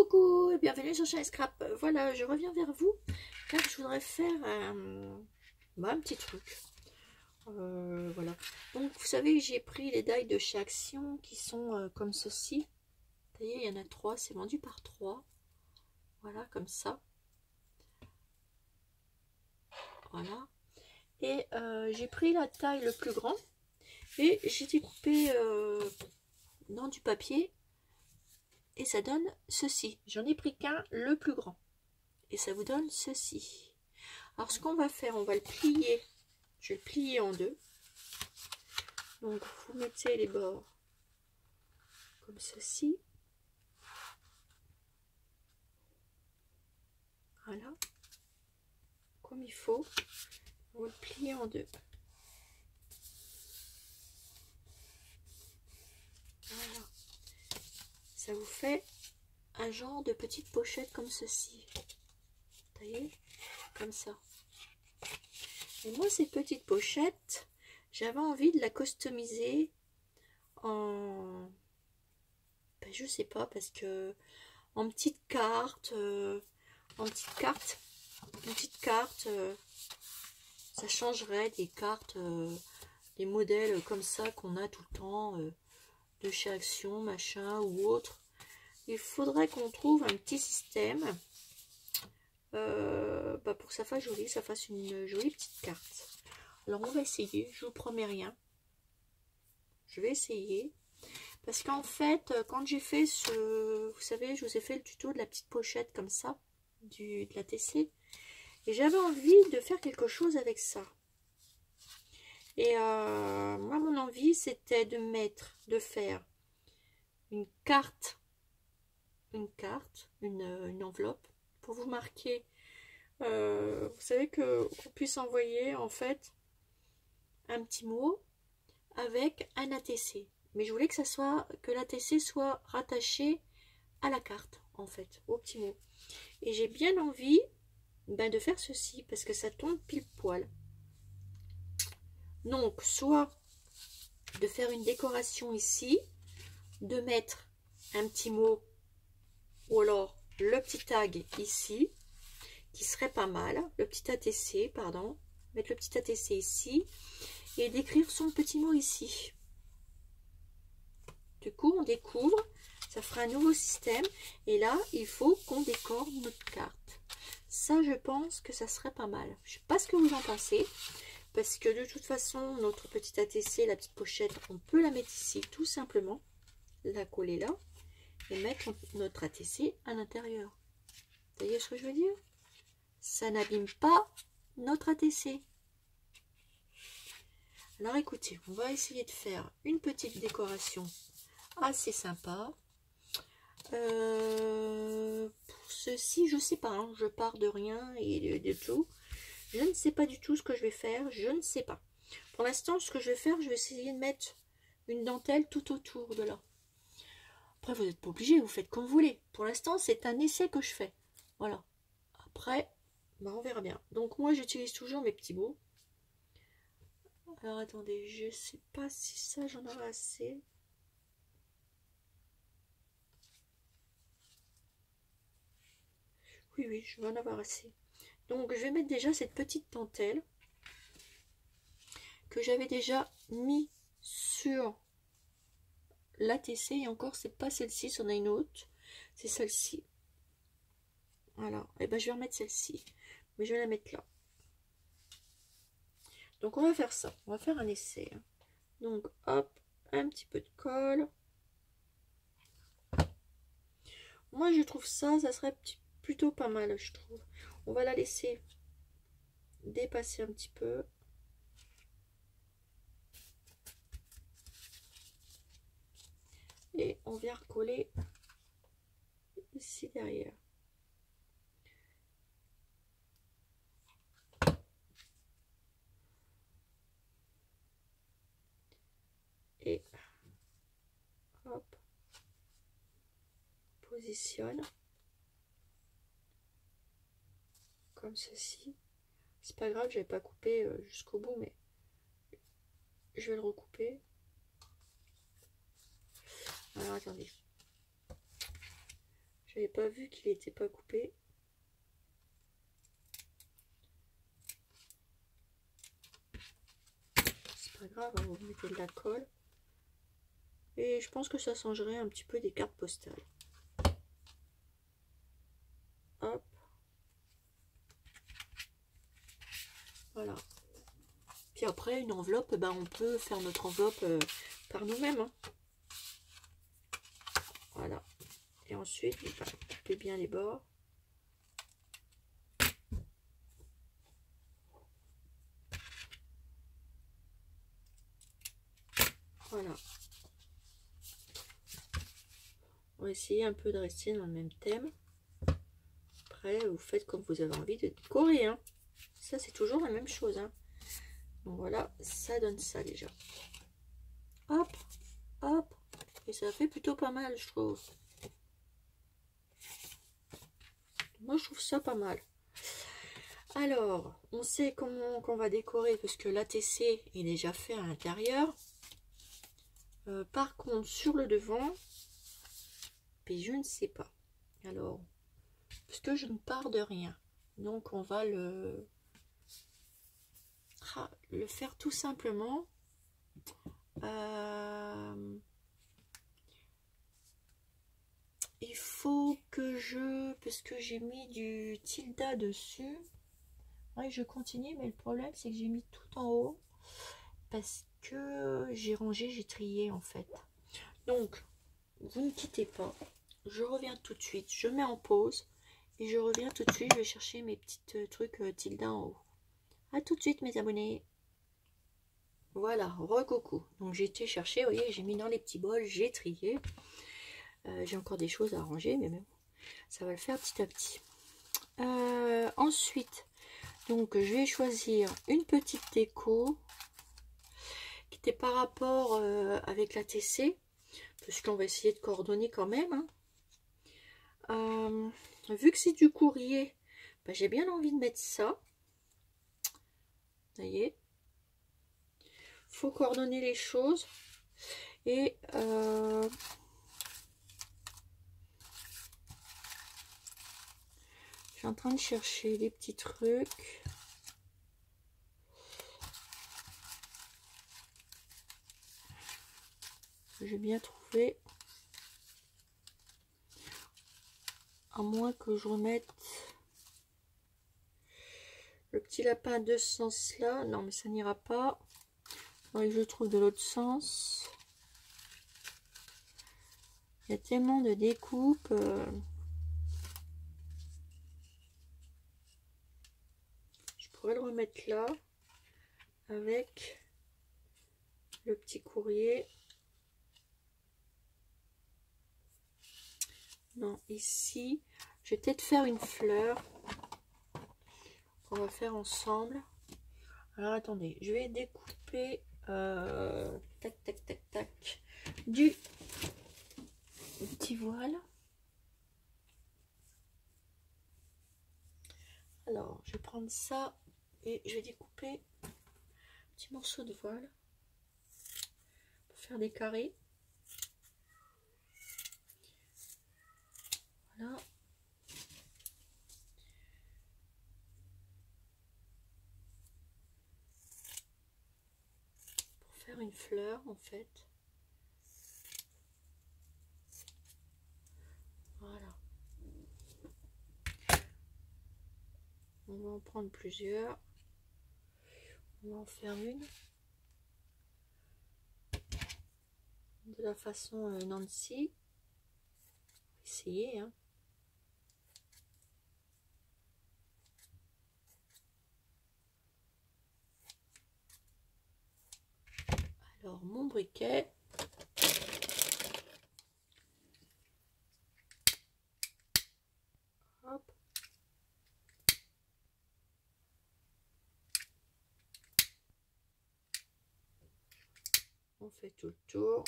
Coucou et bienvenue sur Shiny Scrap. Voilà, je reviens vers vous car je voudrais faire un petit truc. Voilà. Donc, vous savez, j'ai pris les die de chez Action qui sont comme ceci. Vous voyez, il y en a 3, c'est vendu par 3. Voilà, comme ça. Voilà. Et j'ai pris la taille le plus grand et j'ai découpé dans du papier. Et ça donne ceci. J'en ai pris qu'un, le plus grand. Et ça vous donne ceci. Alors ce qu'on va faire, on va le plier. Je vais le plier en deux. Donc vous mettez les bords comme ceci. Voilà. Comme il faut. On va le plier en deux. Voilà. Ça vous fait un genre de petite pochette comme ceci. Vous voyez? Comme ça. Et moi, ces petites pochettes, j'avais envie de la customiser en... Ben, je sais pas, parce que en petite carte, une petite carte, ça changerait des cartes, des modèles comme ça qu'on a tout le temps, de chez Action, machin ou autre. Il faudrait qu'on trouve un petit système pour que ça fasse joli, ça fasse une jolie petite carte. Alors on va essayer, je vous promets rien. Je vais essayer. Parce qu'en fait, quand j'ai fait ce... Vous savez, je vous ai fait le tuto de la petite pochette comme ça, de la TC. Et j'avais envie de faire quelque chose avec ça. Et moi, mon envie, c'était de faire une carte, une enveloppe, pour vous marquer. Vous savez qu'on puisse envoyer, en fait, un petit mot avec un ATC. Mais je voulais que l'ATC soit rattaché à la carte, en fait, au petit mot. Et j'ai bien envie de faire ceci, parce que ça tombe pile poil. Donc, soit de faire une décoration ici, de mettre un petit mot, ou alors le petit tag ici, qui serait pas mal, le petit ATC, pardon, mettre le petit ATC ici, et d'écrire son petit mot ici. Du coup, on découvre, ça fera un nouveau système, et là, il faut qu'on décore notre carte. Ça, je pense que ça serait pas mal. Je sais pas ce que vous en pensez, parce que de toute façon, notre petit ATC, la petite pochette, on peut la mettre ici, tout simplement, la coller là, et mettre notre ATC à l'intérieur. Vous voyez ce que je veux dire? Ça n'abîme pas notre ATC. Alors écoutez, on va essayer de faire une petite décoration assez sympa. Pour ceci, je sais pas, hein, je pars de rien et de tout. Je ne sais pas du tout ce que je vais faire, je ne sais pas. Pour l'instant, ce que je vais faire, je vais essayer de mettre une dentelle tout autour de là. Après, vous n'êtes pas obligé, vous faites comme vous voulez. Pour l'instant, c'est un essai que je fais. Voilà. Après, on verra bien. Donc moi, j'utilise toujours mes petits mots. Alors attendez, je sais pas si ça, j'en aurai assez. Oui, je vais en avoir assez. Donc, je vais mettre déjà cette petite dentelle que j'avais déjà mis sur l'ATC. Et encore, c'est pas celle-ci, c'en a une autre. C'est celle-ci. Voilà. Et ben, je vais remettre celle-ci. Mais je vais la mettre là. Donc, on va faire ça. On va faire un essai. Donc, hop, un petit peu de colle. Moi, je trouve ça serait plutôt pas mal, je trouve. On va la laisser dépasser un petit peu. Et on vient recoller ici derrière. Et hop, positionne comme ceci. C'est pas grave, je vais pas couper jusqu'au bout, mais je vais le recouper. Alors attendez, je J'avais pas vu qu'il n'était pas coupé. C'est pas grave, on va mettre de la colle. Et je pense que ça changerait un petit peu des cartes postales. Hop. Voilà. Puis après, une enveloppe, ben, on peut faire notre enveloppe par nous-mêmes. Hein. Voilà. Et ensuite, on va couper bien les bords. Voilà. On va essayer un peu de rester dans le même thème. Après, vous faites comme vous avez envie de décorer. Hein. Ça, c'est toujours la même chose. Hein. Donc voilà, ça donne ça déjà. Hop, hop. Et ça fait plutôt pas mal, je trouve. Moi, je trouve ça pas mal. Alors, on sait comment qu'on va décorer parce que l'ATC est déjà fait à l'intérieur. Par contre, sur le devant, puis je ne sais pas. Alors, parce que je ne pars de rien. Donc, on va le faire tout simplement. Il faut que parce que j'ai mis du tilda dessus. Ouais, je continue, mais le problème, c'est que j'ai mis tout en haut. Parce que j'ai rangé, j'ai trié en fait. Donc, vous ne quittez pas. Je reviens tout de suite. Je mets en pause. Et je reviens tout de suite. Je vais chercher mes petits trucs tilda en haut. A tout de suite, mes abonnés. Voilà, recoucou. Donc, j'ai été chercher. Vous voyez, j'ai mis dans les petits bols. J'ai trié. J'ai encore des choses à ranger. Mais bon, ça va le faire petit à petit. Ensuite, donc, je vais choisir une petite déco. Qui était par rapport avec la TC. Parce qu'on va essayer de coordonner quand même. Hein. Vu que c'est du courrier, bah, j'ai bien envie de mettre ça. Vous voyez, faut coordonner les choses. Et je suis en train de chercher des petits trucs. J'ai bien trouvé. À moins que je remette le petit lapin de ce sens là. Non, mais ça n'ira pas. Ouais, je le trouve de l'autre sens. Il y a tellement de découpes. Je pourrais le remettre là. Avec le petit courrier. Non, ici, je vais peut-être faire une fleur. On va faire ensemble. Alors, attendez, je vais découper tac, tac, tac, tac, du petit voile. Alors, je vais prendre ça et je vais découper un petit morceau de voile pour faire des carrés. Voilà. Pour faire une fleur, en fait. Voilà. On va en prendre plusieurs. On va en faire une. De la façon Nancy. Essayez, hein. Alors, mon briquet. Hop. On fait tout le tour.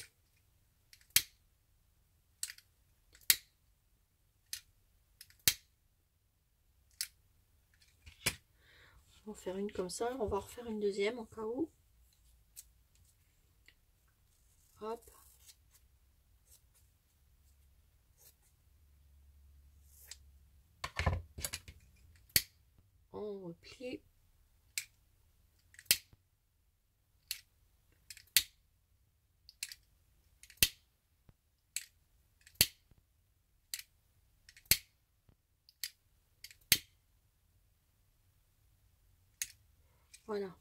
On va faire une comme ça. On va refaire une deuxième au cas où. Hop. replie. Voilà,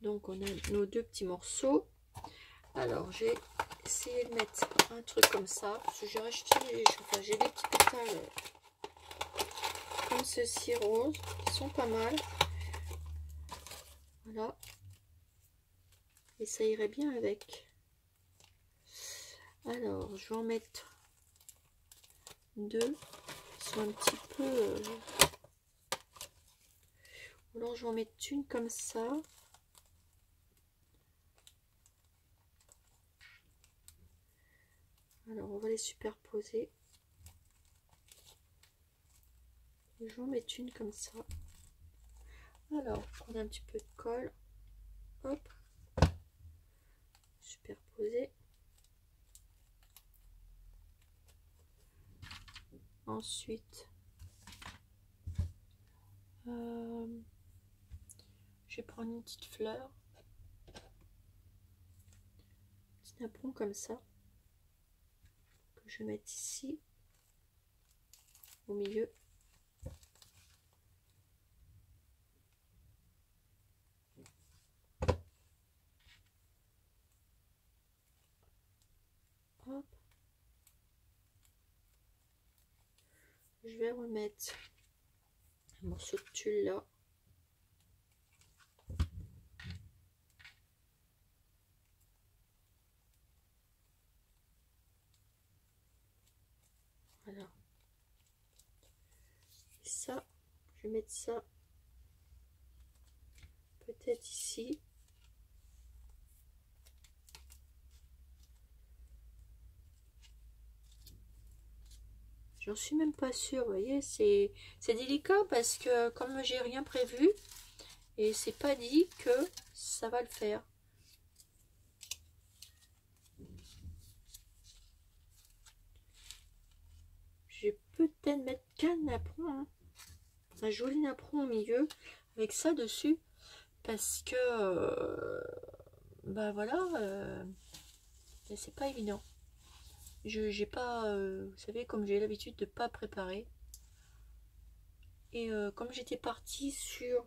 donc on a nos deux petits morceaux. Alors j'ai essayé de mettre un truc comme ça, parce que j'ai racheté, enfin, j'ai des petits pétales comme ceci rose, qui sont pas mal. Voilà, et ça irait bien avec. Alors je vais en mettre deux, qui sont un petit peu... alors je vais en mettre une comme ça. Alors on va les superposer. Et je vais en mettre une comme ça. Alors on a un petit peu de colle. Hop. Superposer. Ensuite, je vais prendre une petite fleur. Petit napperon comme ça. Que je vais mettre ici. Au milieu. Hop. Je vais remettre un morceau de tulle là. Voilà. Et ça, je vais mettre ça peut-être ici. J'en suis même pas sûre, vous voyez, c'est délicat parce que comme j'ai rien prévu, et c'est pas dit que ça va le faire. Je vais peut-être mettre qu'un napperon, hein. Un joli napperon au milieu, avec ça dessus, parce que, bah voilà, c'est pas évident. J'ai pas, vous savez, comme j'ai l'habitude de pas préparer. Et comme j'étais partie sur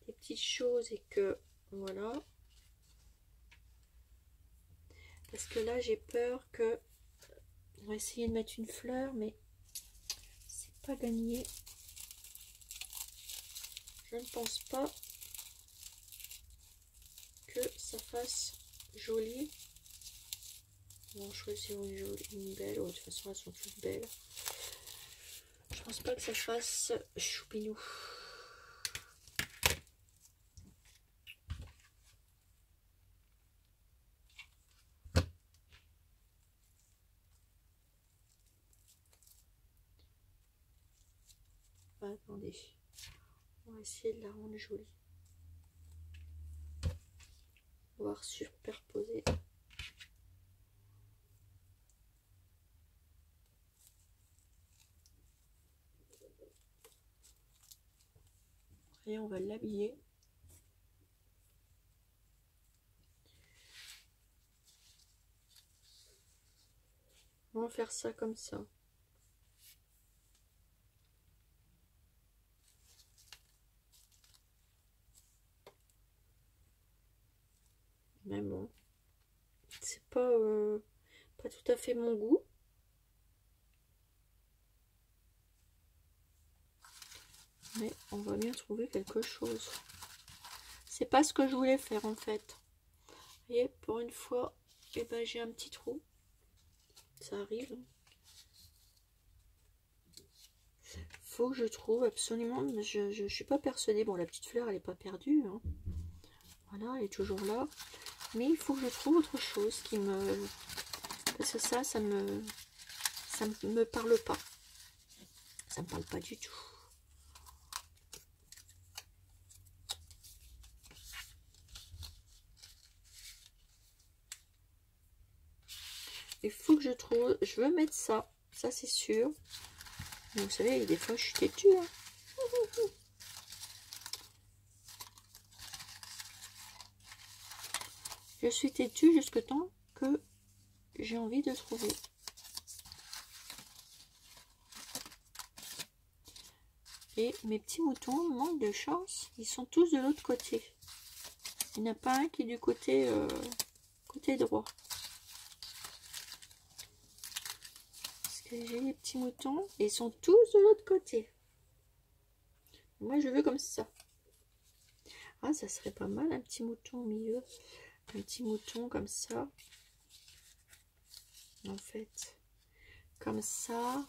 des petites choses et que, voilà. Parce que là, j'ai peur que... On va essayer de mettre une fleur, mais c'est pas gagné. Je ne pense pas que ça fasse joli. On va choisir une jolie, une belle. Oh, de toute façon, elles sont toutes belles. Je pense pas que ça fasse choupinou. Ah, attendez. On va essayer de la rendre jolie. On va superposer. Et on va l'habiller. On va faire ça comme ça. Mais bon, c'est pas tout à fait mon goût. Mais on va bien trouver quelque chose. C'est pas ce que je voulais faire en fait. Vous voyez, pour une fois, eh ben, j'ai un petit trou. Ça arrive. Faut que je trouve absolument. Mais je suis pas persuadée. Bon, la petite fleur, elle est pas perdue, hein. Voilà, elle est toujours là. Mais il faut que je trouve autre chose qui me... Parce que ça me parle pas. Ça me parle pas du tout. Il faut que je trouve... Je veux mettre ça. Ça, c'est sûr. Mais vous savez, des fois, je suis têtue, hein. Je suis têtue jusqu'au temps que j'ai envie de trouver. Et mes petits moutons manquent de chance. Ils sont tous de l'autre côté. Il n'y en a pas un qui est du côté, côté droit. Parce que j'ai les petits moutons et ils sont tous de l'autre côté. Moi, je veux comme ça. Ah, ça serait pas mal, un petit mouton au milieu. Un petit mouton comme ça. En fait. Comme ça.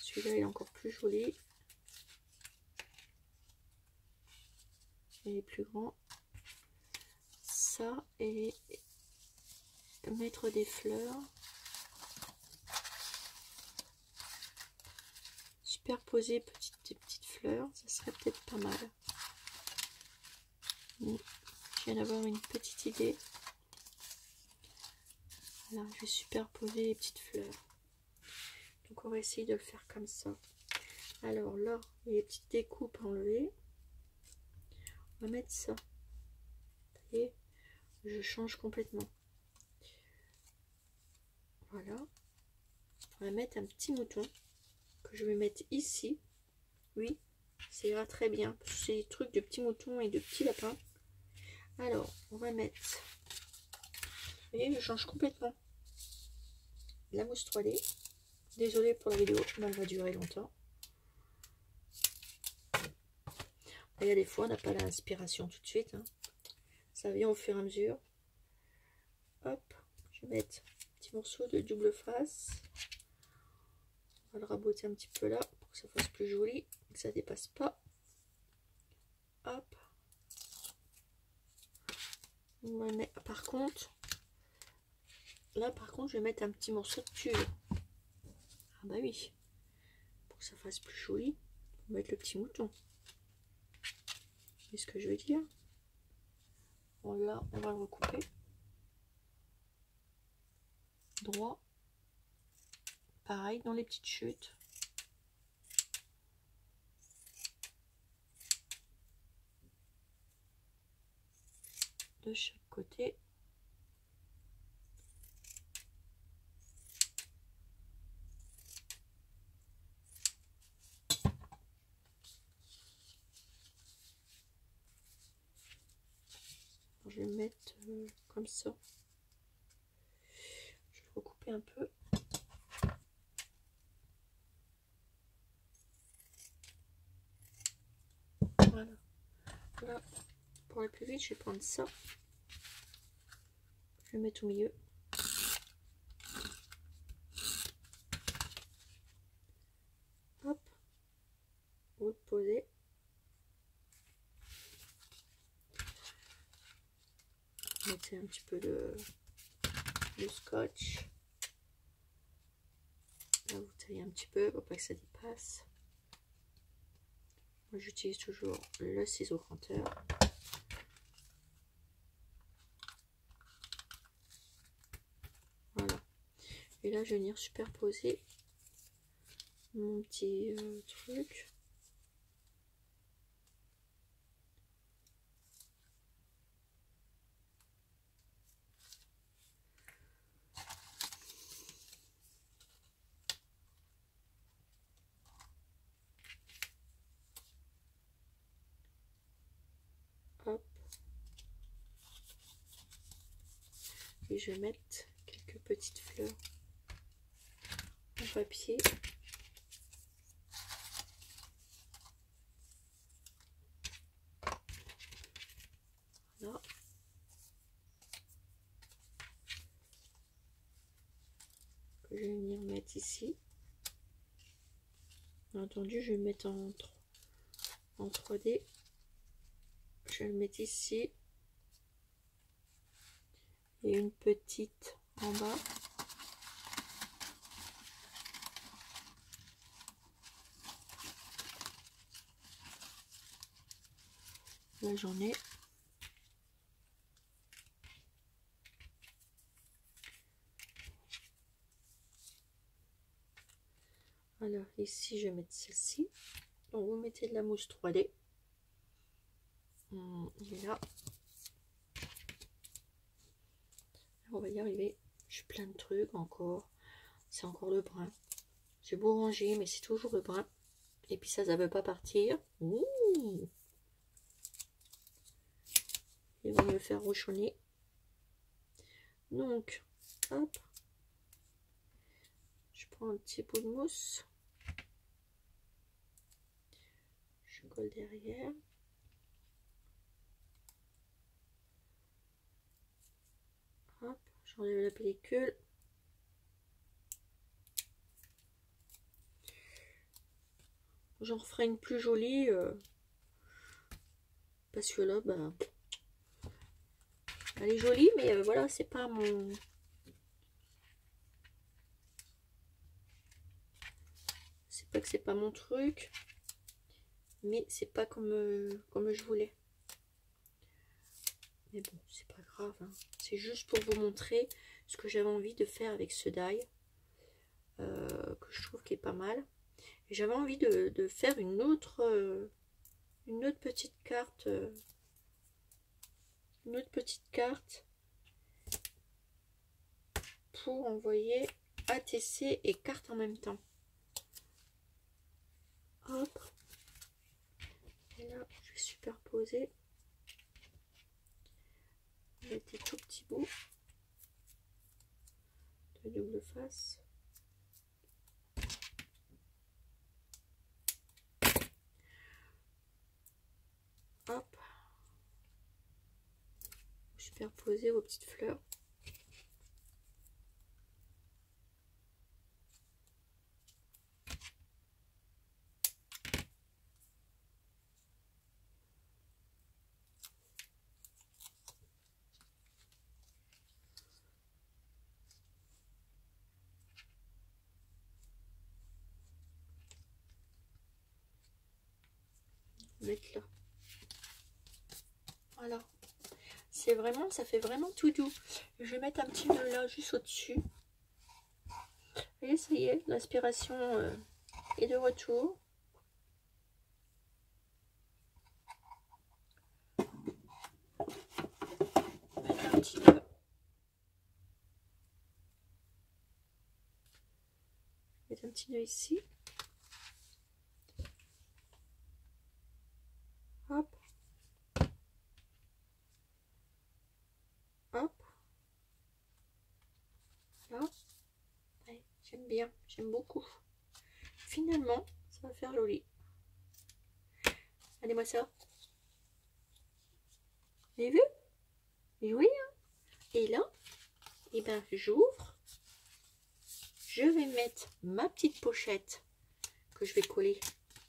Celui-là, il est encore plus joli. Il est plus grand. Ça, et mettre des fleurs. Superposer des petites fleurs, ça serait peut-être pas mal. Je viens d'avoir une petite idée. Voilà, je vais superposer les petites fleurs. Donc on va essayer de le faire comme ça. Alors là, il y a les petites découpes à enlever. On va mettre ça. Et je change complètement. Voilà. On va mettre un petit mouton que je vais mettre ici. Oui, ça ira très bien. C'est des trucs de petits moutons et de petits lapins. Alors, on va mettre. Vous voyez, je change complètement. La mousse 3D. Désolée pour la vidéo, elle va durer longtemps. Il y a des fois, on n'a pas l'inspiration tout de suite. Hein. Ça vient au fur et à mesure. Hop, je vais mettre un petit morceau de double face. On va le raboter un petit peu là pour que ça fasse plus joli, que ça dépasse pas. Hop. On va mettre, par contre, là par contre, je vais mettre un petit morceau de tulle. Ah bah oui, pour que ça fasse plus joli, on va mettre le petit mouton. C'est ce que je veux dire. Bon, là, on va le recouper. Droit. Pareil dans les petites chutes. De chaque côté. Je vais le mettre comme ça. Je vais le recouper un peu. Voilà. Là, pour aller plus vite, je vais prendre ça. Je vais le mettre au milieu. Hop. Vous le posez. Mettez un petit peu de scotch. Là, vous taillez un petit peu pour pas que ça dépasse. Moi, j'utilise toujours le ciseau cranteur. Voilà. Et là, je vais venir superposer mon petit truc. Hop. Et je vais mettre quelques petites fleurs en papier. Voilà. Que je vais venir mettre ici. Bien entendu, je vais le mettre en 3D. Je vais le mettre ici. Et une petite en bas. Là, j'en ai. Alors ici je vais mettre celle-ci. Donc vous mettez de la mousse 3D. Et là, on va y arriver. J'ai plein de trucs encore. C'est encore le brun. J'ai beau ranger, mais c'est toujours le brun. Et puis ça veut pas partir. Ouh, ils vont me faire rochonner. Donc, hop. Je prends un petit bout de mousse. Je colle derrière. Hop, j'enlève la pellicule. J'en referai une plus jolie. Parce que là, bah, elle est jolie, mais voilà, c'est pas mon... C'est pas que c'est pas mon truc. Mais c'est pas comme je voulais. Mais bon, c'est pas grave. Hein. C'est juste pour vous montrer ce que j'avais envie de faire avec ce die. Que je trouve qui est pas mal. Et j'avais envie de faire une autre petite carte. Une autre petite carte. Pour envoyer ATC et carte en même temps. Hop. Et là, je vais superposer. Mettre des tout petits bouts de double face. Hop. Superposer vos petites fleurs. Mettre là. Voilà. C'est vraiment, ça fait vraiment tout doux. Je vais mettre un petit nœud là, juste au-dessus. Et ça y est, l'inspiration est de retour. Mettre un petit nœud. Mettre un petit nœud ici. Hop. Hop. Là. Ouais, j'aime bien, j'aime beaucoup. Finalement, ça va faire joli. Allez-moi ça. Vous avez vu? Et oui, hein. Et là, et ben j'ouvre. Je vais mettre ma petite pochette que je vais coller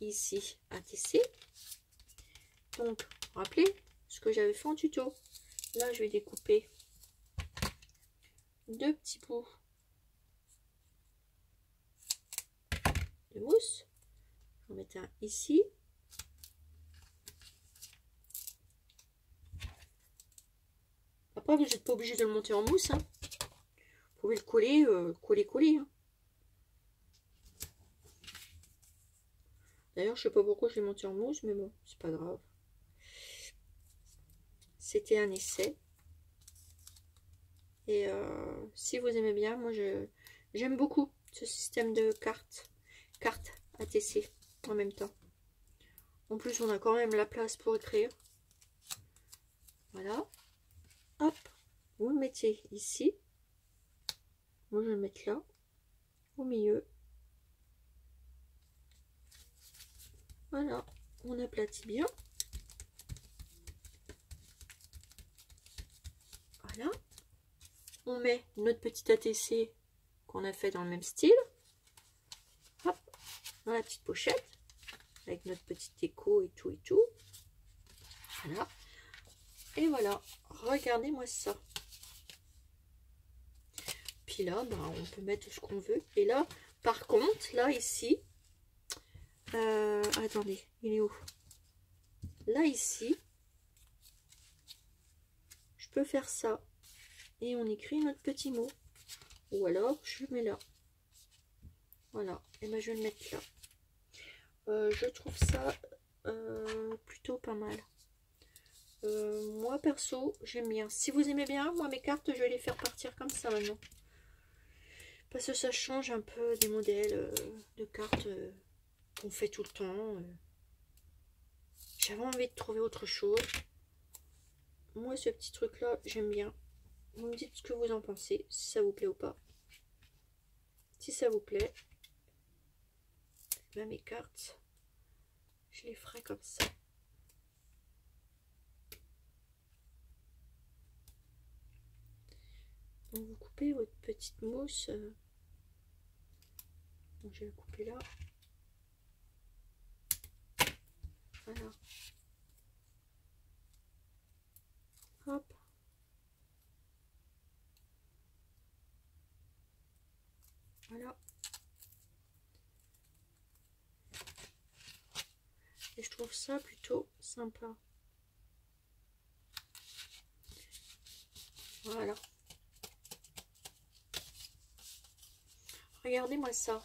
ici à tisser. Donc, vous vous rappelez ce que j'avais fait en tuto. Là, je vais découper deux petits bouts de mousse. Je vais en mettre un ici. Après, vous n'êtes pas obligé de le monter en mousse. Hein. Vous pouvez le coller, coller. Hein. D'ailleurs, je sais pas pourquoi je l'ai monté en mousse, mais bon, c'est pas grave. C'était un essai. Et si vous aimez bien, moi j'aime beaucoup ce système de cartes ATC en même temps. En plus, on a quand même la place pour écrire. Voilà. Hop, vous le mettez ici. Moi, je vais le mettre là, au milieu. Voilà, on aplatit bien. Voilà. On met notre petit ATC qu'on a fait dans le même style. Hop, dans la petite pochette. Avec notre petite déco et tout et tout. Voilà. Et voilà. Regardez-moi ça. Puis là, bah, on peut mettre ce qu'on veut. Et là, par contre, là, ici. Attendez, il est où? Là, ici. Je peux faire ça. Et on écrit notre petit mot. Ou alors, je le mets là. Voilà, et ben je vais le mettre là. Je trouve ça plutôt pas mal. Moi perso, j'aime bien. Si vous aimez bien, moi mes cartes, je vais les faire partir comme ça maintenant. Parce que ça change un peu des modèles de cartes qu'on fait tout le temps. J'avais envie de trouver autre chose. Moi, ce petit truc-là, j'aime bien. Vous me dites ce que vous en pensez, si ça vous plaît ou pas. Si ça vous plaît, ben mes cartes, je les ferai comme ça. Donc vous coupez votre petite mousse. Donc je vais la couper là. Voilà. Hop. Voilà. Et je trouve ça plutôt sympa. Voilà. Regardez-moi ça.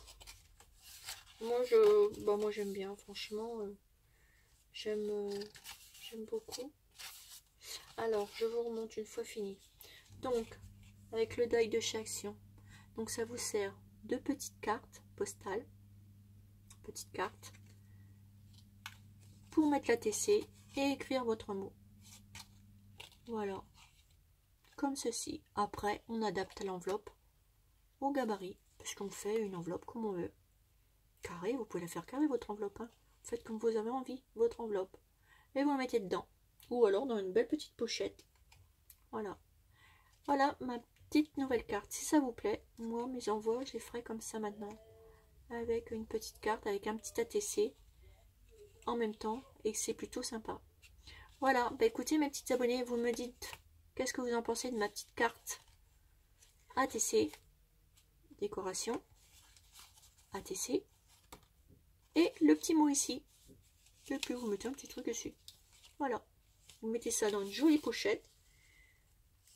Moi j'aime bien, franchement. J'aime beaucoup. Alors, je vous remonte une fois fini. Donc, avec le die de chez Action. Donc, ça vous sert de petites cartes postales. Petites cartes. Pour mettre la TC et écrire votre mot. Voilà. Comme ceci. Après, on adapte l'enveloppe au gabarit. Puisqu'on fait une enveloppe comme on veut. Carré, vous pouvez la faire carré votre enveloppe. Hein. Faites comme vous avez envie, votre enveloppe. Et vous la mettez dedans. Ou alors dans une belle petite pochette. Voilà. Voilà ma petite nouvelle carte. Si ça vous plaît, moi mes envois, je les ferai comme ça maintenant. Avec une petite carte, avec un petit ATC en même temps. Et c'est plutôt sympa. Voilà. Bah écoutez mes petits abonnés, vous me dites qu'est-ce que vous en pensez de ma petite carte ATC. Décoration. ATC. Et le petit mot ici. Et puis vous mettez un petit truc dessus. Voilà. Vous mettez ça dans une jolie pochette.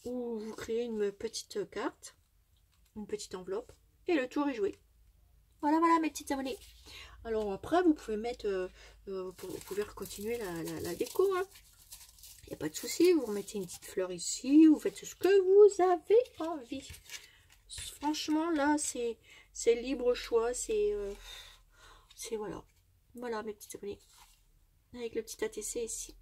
Ou vous créez une petite carte. Une petite enveloppe. Et le tour est joué. Voilà, voilà mes petits abonnés. Alors après, vous pouvez mettre... vous pouvez continuer la déco. Il n'y a pas de souci. Vous remettez une petite fleur ici. Vous faites ce que vous avez envie. Franchement, là, c'est libre choix. C'est voilà. Voilà mes petits abonnés. Avec le petit ATC ici.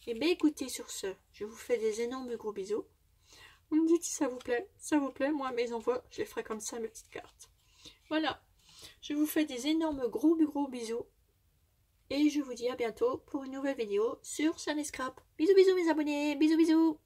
Et bien écoutez, sur ce, je vous fais des énormes gros bisous. Vous me dites si ça vous plaît. Ça vous plaît, moi mes envois, je les ferai comme ça, mes petites cartes. Voilà. Je vous fais des énormes gros bisous. Et je vous dis à bientôt pour une nouvelle vidéo sur Sunny Scrap. Bisous bisous mes abonnés. Bisous bisous.